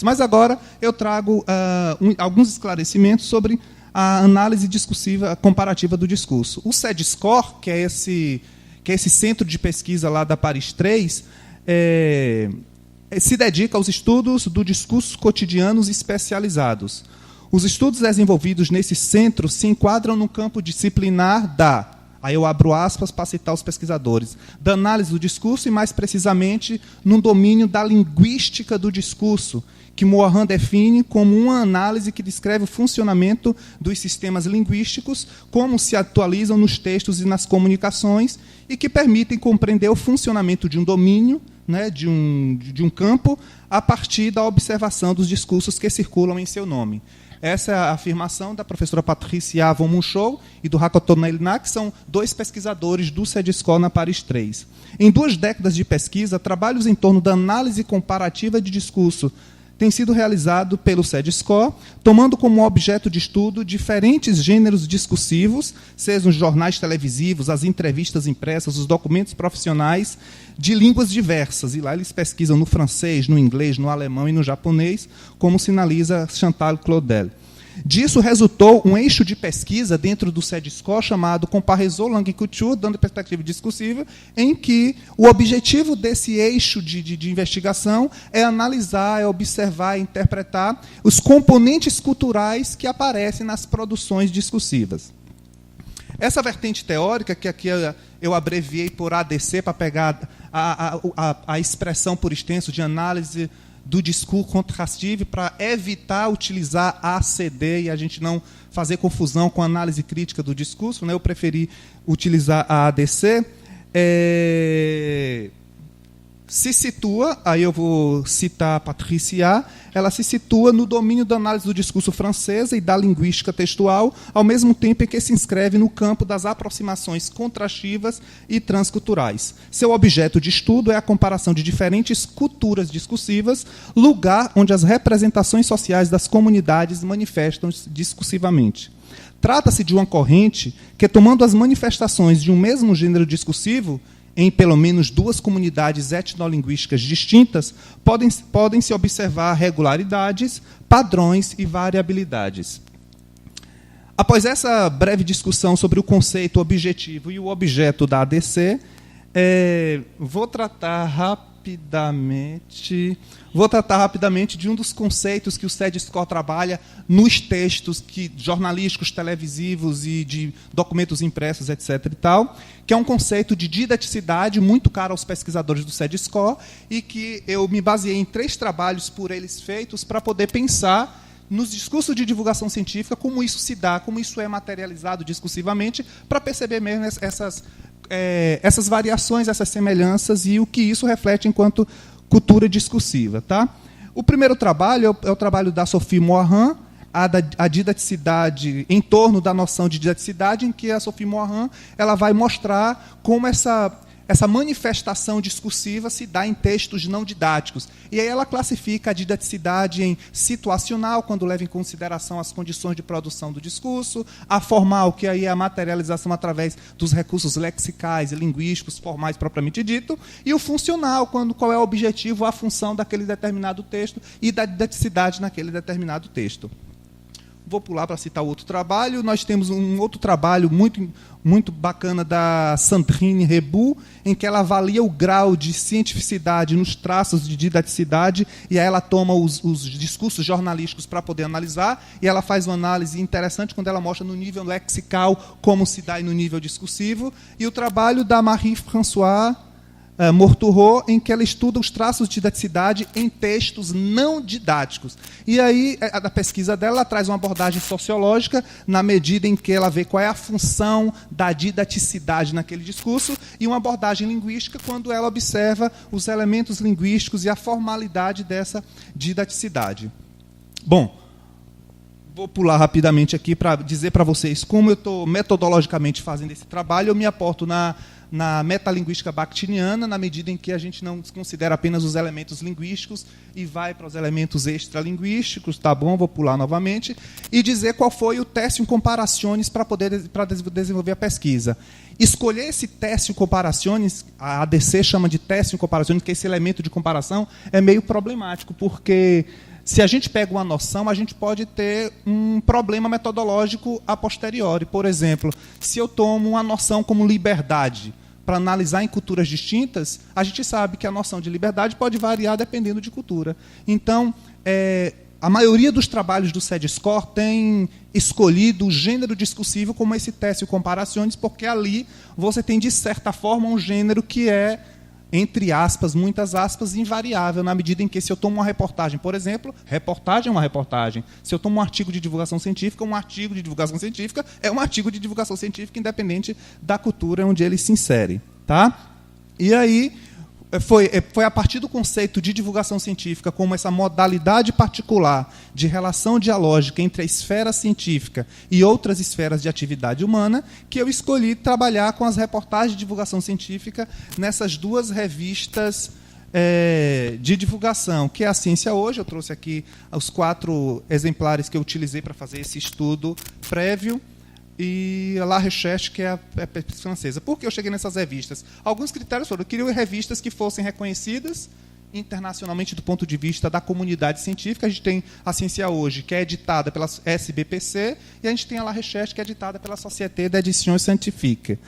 Mas agora eu trago alguns esclarecimentos sobre a análise discursiva comparativa do discurso. O CEDSCOR, que é esse centro de pesquisa lá da Paris 3, se dedica aos estudos do discurso cotidianos especializados. Os estudos desenvolvidos nesse centro se enquadram no campo disciplinar aí eu abro aspas para citar os pesquisadores, da análise do discurso e, mais precisamente, no domínio da linguística do discurso, que Morin define como uma análise que descreve o funcionamento dos sistemas linguísticos, como se atualizam nos textos e nas comunicações, e que permitem compreender o funcionamento de um domínio, né, de um campo, a partir da observação dos discursos que circulam em seu nome. Essa é a afirmação da professora Patricia von Munchau e do Hakoto Neilna, que são dois pesquisadores do CEDSCOR na Paris 3. Em 2 décadas de pesquisa, trabalhos em torno da análise comparativa de discurso têm sido realizados pelo CEDSCOR, tomando como objeto de estudo diferentes gêneros discursivos, sejam os jornais televisivos, as entrevistas impressas, os documentos profissionais, de línguas diversas. E lá eles pesquisam no francês, no inglês, no alemão e no japonês, como sinaliza Chantal Claudel. Disso resultou um eixo de pesquisa dentro do CEDSCOR chamado Comparaison Langue et Culture, dando perspectiva discursiva, em que o objetivo desse eixo de investigação é analisar, é observar, é interpretar os componentes culturais que aparecem nas produções discursivas. Essa vertente teórica, que aqui eu abreviei por ADC, para pegar a expressão por extenso de análise do discurso contrastivo, para evitar utilizar ACD e a gente não fazer confusão com a análise crítica do discurso, né? Eu preferi utilizar a ADC. Se situa, aí eu vou citar a Patricia, ela se situa no domínio da análise do discurso francesa e da linguística textual, ao mesmo tempo em que se inscreve no campo das aproximações contrastivas e transculturais. Seu objeto de estudo é a comparação de diferentes culturas discursivas, lugar onde as representações sociais das comunidades manifestam-se discursivamente. Trata-se de uma corrente que, tomando as manifestações de um mesmo gênero discursivo, em pelo menos 2 comunidades etnolinguísticas distintas, podem se observar regularidades, padrões e variabilidades. Após essa breve discussão sobre o conceito objetivo e o objeto da ADC, vou tratar rapidamente de um dos conceitos que o CEDSCOR trabalha nos textos jornalísticos, televisivos e de documentos impressos, etc. e tal, que é um conceito de didaticidade muito caro aos pesquisadores do CEDSCOR e que eu me baseei em 3 trabalhos por eles feitos para poder pensar nos discursos de divulgação científica, como isso se dá, como isso é materializado discursivamente, para perceber mesmo essas variações, essas semelhanças e o que isso reflete enquanto cultura discursiva. Tá? O primeiro trabalho é o trabalho da Sophie Morin, a didaticidade, em torno da noção de didaticidade, em que a Sophie Morin ela vai mostrar como essa manifestação discursiva se dá em textos não didáticos. E aí ela classifica a didaticidade em situacional, quando leva em consideração as condições de produção do discurso, a formal, que aí é a materialização através dos recursos lexicais e linguísticos formais propriamente dito, e o funcional, qual é o objetivo, a função daquele determinado texto e da didaticidade naquele determinado texto. Vou pular para citar outro trabalho. Nós temos um outro trabalho muito bacana da Sandrine Rebu, em que ela avalia o grau de cientificidade nos traços de didaticidade, e aí ela toma os discursos jornalísticos para poder analisar, e ela faz uma análise interessante quando ela mostra no nível lexical como se dá e no nível discursivo. E o trabalho da Marie-Françoise Morturot, em que ela estuda os traços de didaticidade em textos não didáticos. E aí, a pesquisa dela ela traz uma abordagem sociológica, na medida em que ela vê qual é a função da didaticidade naquele discurso, e uma abordagem linguística, quando ela observa os elementos linguísticos e a formalidade dessa didaticidade. Bom, vou pular rapidamente aqui para dizer para vocês como eu estou metodologicamente fazendo esse trabalho. Eu me aporto na metalinguística bakhtiniana, na medida em que a gente não considera apenas os elementos linguísticos e vai para os elementos extralinguísticos, tá bom? Vou pular novamente, e dizer qual foi o Tertium Comparationis para desenvolver a pesquisa. Escolher esse Tertium Comparationis, a ADC chama de Tertium Comparationis, que esse elemento de comparação é meio problemático, porque se a gente pega uma noção, a gente pode ter um problema metodológico a posteriori. Por exemplo, se eu tomo uma noção como liberdade para analisar em culturas distintas, a gente sabe que a noção de liberdade pode variar dependendo de cultura. Então, a maioria dos trabalhos do SEDESCOR tem escolhido o gênero discursivo como esse teste comparações, porque ali você tem, de certa forma, um gênero que é, entre aspas, muitas aspas, invariável, na medida em que, se eu tomo uma reportagem, por exemplo, reportagem é uma reportagem. Se eu tomo um artigo de divulgação científica, um artigo de divulgação científica é um artigo de divulgação científica, independente da cultura onde ele se insere. Tá? E aí, foi a partir do conceito de divulgação científica como essa modalidade particular de relação dialógica entre a esfera científica e outras esferas de atividade humana que eu escolhi trabalhar com as reportagens de divulgação científica nessas duas revistas de divulgação, que é a Ciência Hoje. Eu trouxe aqui os 4 exemplares que eu utilizei para fazer esse estudo prévio, e a La Recherche, que é a pesquisa francesa. Por que eu cheguei nessas revistas? Alguns critérios foram: eu queria revistas que fossem reconhecidas internacionalmente do ponto de vista da comunidade científica. A gente tem a Ciência Hoje, que é editada pela SBPC, e a gente tem a La Recherche, que é editada pela Société d'Édition Scientifique.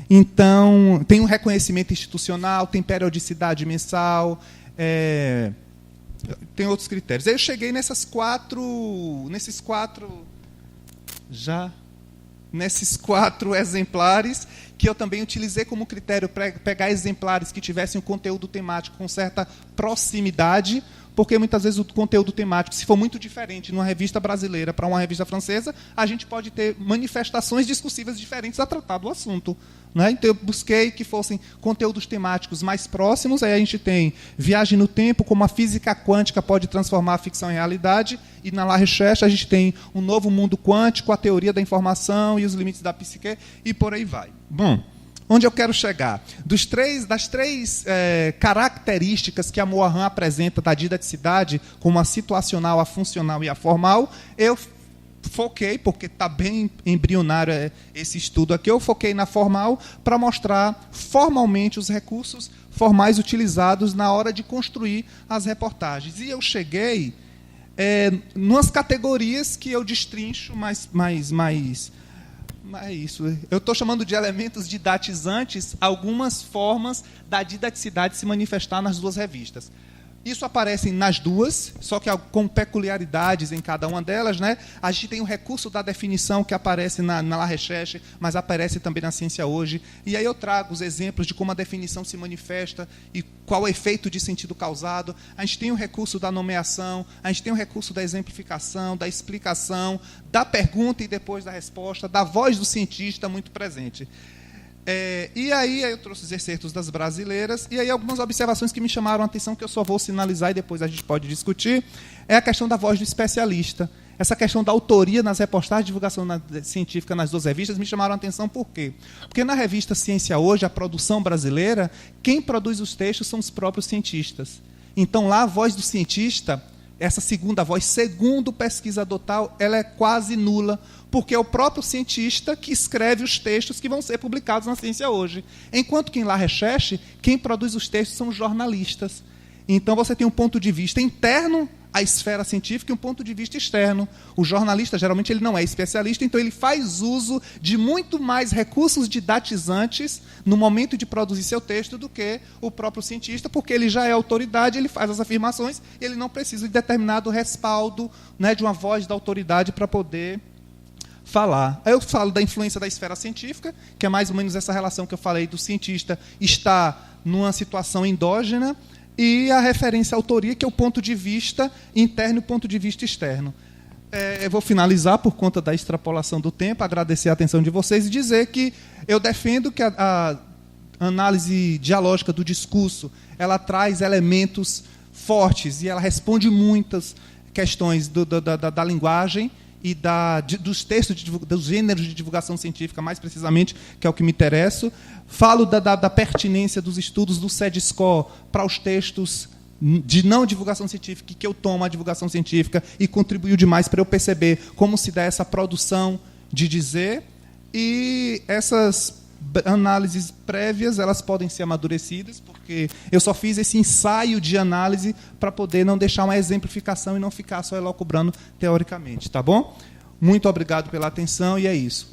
Então, tem um reconhecimento institucional, tem periodicidade mensal, tem outros critérios. Aí eu cheguei nesses quatro exemplares, que eu também utilizei como critério para pegar exemplares que tivessem um conteúdo temático com certa proximidade, porque muitas vezes o conteúdo temático, se for muito diferente numa revista brasileira para uma revista francesa, a gente pode ter manifestações discursivas diferentes a tratar do assunto. Né? Então, eu busquei que fossem conteúdos temáticos mais próximos. Aí a gente tem Viagem no Tempo, como a física quântica pode transformar a ficção em realidade, e na La Recherche a gente tem Um Novo Mundo Quântico, a teoria da informação e os limites da psique, e por aí vai. Bom, onde eu quero chegar? Das três características que a Moirand apresenta da didaticidade, como a situacional, a funcional e a formal, eu foquei, porque está bem embrionário esse estudo aqui, eu foquei na formal para mostrar formalmente os recursos formais utilizados na hora de construir as reportagens. E eu cheguei numas categorias que eu destrincho isso. Eu estou chamando de elementos didatizantes algumas formas da didaticidade se manifestar nas duas revistas. Isso aparece nas duas, só que com peculiaridades em cada uma delas. Né? A gente tem o recurso da definição, que aparece na La Recherche, mas aparece também na Ciência Hoje. E aí eu trago os exemplos de como a definição se manifesta e qual o efeito de sentido causado. A gente tem o recurso da nomeação, a gente tem o recurso da exemplificação, da explicação, da pergunta e depois da resposta, da voz do cientista muito presente. E aí eu trouxe os excertos das brasileiras, e aí algumas observações que me chamaram a atenção, que eu só vou sinalizar e depois a gente pode discutir, é a questão da voz do especialista. Essa questão da autoria nas reportagens de divulgação científica nas duas revistas me chamaram a atenção. Por quê? Porque na revista Ciência Hoje, a produção brasileira, quem produz os textos são os próprios cientistas. Então lá a voz do cientista, essa segunda voz, segundo o pesquisador tal, ela é quase nula, porque é o próprio cientista que escreve os textos que vão ser publicados na Ciência Hoje. Enquanto que em La Recherche, quem produz os textos são os jornalistas. Então você tem um ponto de vista interno à esfera científica e um ponto de vista externo. O jornalista, geralmente, ele não é especialista, então ele faz uso de muito mais recursos didatizantes no momento de produzir seu texto do que o próprio cientista, porque ele já é autoridade, ele faz as afirmações, e ele não precisa de determinado respaldo, né, de uma voz da autoridade para poder falar. Aí eu falo da influência da esfera científica, que é mais ou menos essa relação que eu falei do cientista estar numa situação endógena, e a referência à autoria, que é o ponto de vista interno e o ponto de vista externo. Eu vou finalizar, por conta da extrapolação do tempo, agradecer a atenção de vocês e dizer que eu defendo que a análise dialógica do discurso, ela traz elementos fortes e ela responde muitas questões da linguagem e dos textos, dos gêneros de divulgação científica, mais precisamente, que é o que me interessa. Falo da pertinência dos estudos do SEDESCOR para os textos de não divulgação científica, que eu tomo a divulgação científica, e contribuiu demais para eu perceber como se dá essa produção de dizer. E essas análises prévias, elas podem ser amadurecidas, porque porque eu só fiz esse ensaio de análise para poder não deixar uma exemplificação e não ficar só elucubrando teoricamente, tá bom? Muito obrigado pela atenção e é isso.